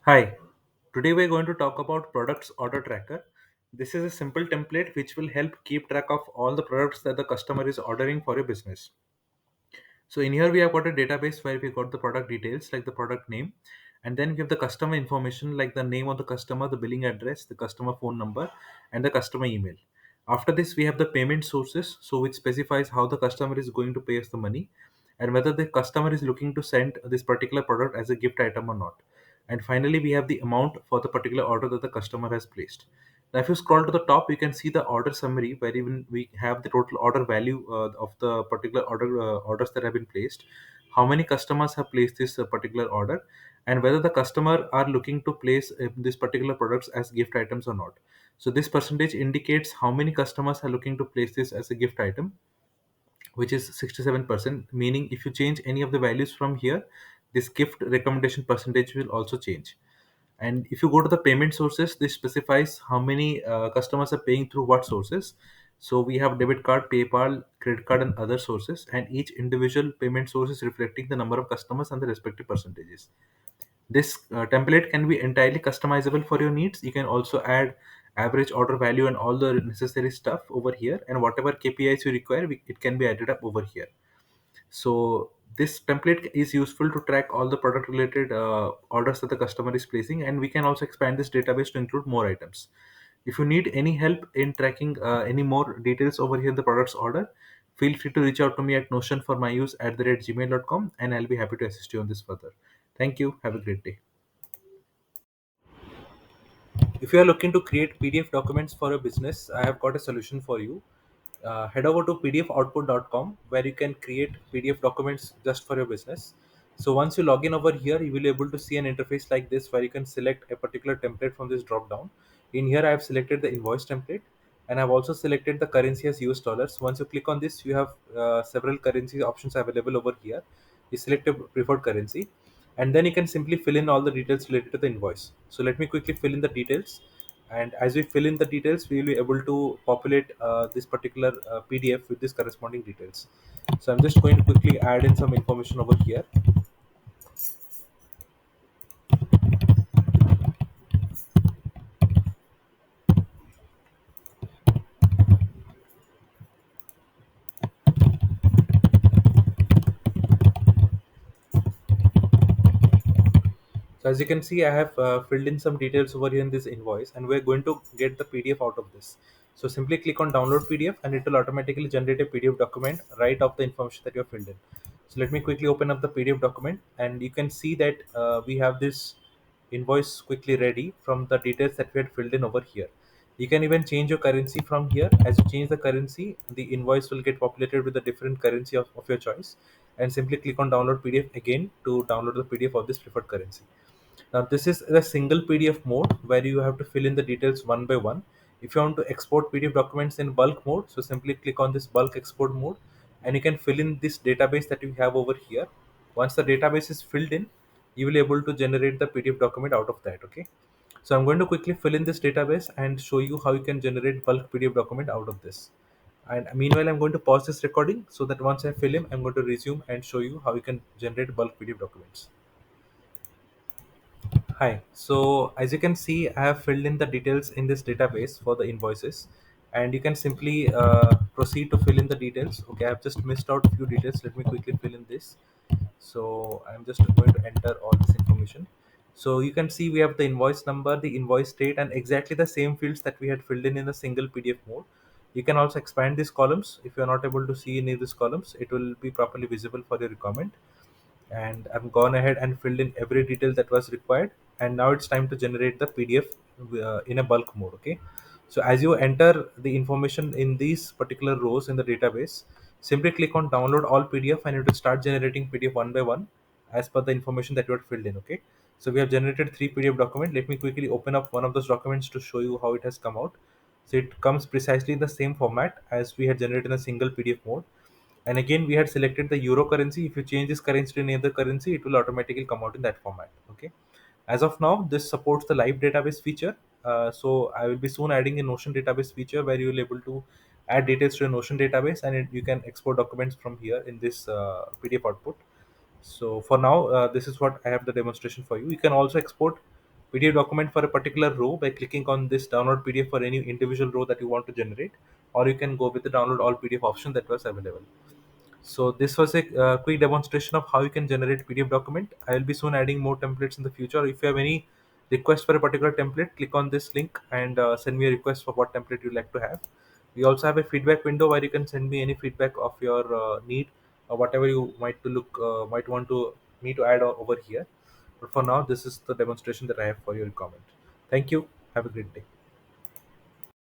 Hi, today we're going to talk about products order tracker. This is a simple template which will help keep track of all the products that the customer is ordering for your business. So in here we have got a database where we got the product details like the product name, and then we have the customer information like the name of the customer, the billing address, the customer phone number, and the customer email. After this we have the payment sources, so which specifies how the customer is going to pay us the money and whether the customer is looking to send this particular product as a gift item or not. And finally we have the amount for the particular order that the customer has placed. Now, if you scroll to the top, you can see the order summary where even we have the total order value of the particular orders that have been placed, how many customers have placed this particular order, and whether the customer are looking to place this particular products as gift items or not. So this percentage indicates how many customers are looking to place this as a gift item, which is 67%. Meaning, if you change any of the values from here, this gift recommendation percentage will also change. And if you go to the payment sources, this specifies how many customers are paying through what sources. So we have debit card, PayPal, credit card, and other sources, and each individual payment source is reflecting the number of customers and the respective percentages. This template can be entirely customizable for your needs. You can also add average order value and all the necessary stuff over here, and whatever KPIs you require, it can be added up over here. So this template is useful to track all the product related orders that the customer is placing, and we can also expand this database to include more items. If you need any help in tracking any more details over here in the products order, feel free to reach out to me at notionformyuse@gmail.com, and I'll be happy to assist you on this further. Thank you. Have a great day. If you are looking to create PDF documents for your business, I have got a solution for you. Head over to pdfoutput.com where you can create PDF documents just for your business. So once you log in over here, you will be able to see an interface like this where you can select a particular template from this drop down. In here, I have selected the invoice template, and I've also selected the currency as US dollars. Once you click on this, you have several currency options available over here. You select your preferred currency, and then you can simply fill in all the details related to the invoice. So let me quickly fill in the details, and as we fill in the details we will be able to populate this particular PDF with this corresponding details. So I'm just going to quickly add in some information over here. So as you can see, I have filled in some details over here in this invoice, and we're going to get the PDF out of this. So simply click on download PDF, and it will automatically generate a PDF document right of the information that you have filled in. So let me quickly open up the PDF document, and you can see that we have this invoice quickly ready from the details that we had filled in over here. You can even change your currency from here. As you change the currency, the invoice will get populated with a different currency of your choice, and simply click on download PDF again to download the PDF of this preferred currency. Now this is a single PDF mode where you have to fill in the details one by one. If you want to export PDF documents in bulk mode, so simply click on this bulk export mode, and you can fill in this database that you have over here. Once the database is filled in, you will be able to generate the PDF document out of that. Okay. So I'm going to quickly fill in this database and show you how you can generate bulk PDF document out of this. And meanwhile, I'm going to pause this recording so that once I fill in, I'm going to resume and show you how you can generate bulk PDF documents. Hi. So as you can see, I have filled in the details in this database for the invoices, and you can simply proceed to fill in the details. Okay, I've just missed out a few details. Let me quickly fill in this. So I'm just going to enter all this information. So you can see we have the invoice number, the invoice date, and exactly the same fields that we had filled in a single PDF mode. You can also expand these columns. If you're not able to see any of these columns, it will be properly visible for your requirement. And I've gone ahead and filled in every detail that was required, and now it's time to generate the PDF in a bulk mode. Okay, so as you enter the information in these particular rows in the database, simply click on download all PDF, and it will start generating PDF one by one as per the information that you had filled in. Okay, so we have generated three PDF document. Let me quickly open up one of those documents to show you how it has come out. So it comes precisely in the same format as we had generated in a single PDF mode. And again, we had selected the euro currency. If you change this currency to any other currency, it will automatically come out in that format. Okay. As of now, this supports the live database feature. So I will be soon adding a Notion database feature where you will able to add details to a Notion database, and you can export documents from here in this PDF output. So for now, this is what I have the demonstration for you. You can also export PDF document for a particular row by clicking on this download PDF for any individual row that you want to generate, or you can go with the download all PDF option that was available. So this was a quick demonstration of how you can generate PDF document. I will be soon adding more templates in the future. If you have any request for a particular template, click on this link and send me a request for what template you'd like to have. We also have a feedback window where you can send me any feedback of your need or whatever you might want to me to add over here. But for now, this is the demonstration that I have for your comment. Thank you. Have a great day.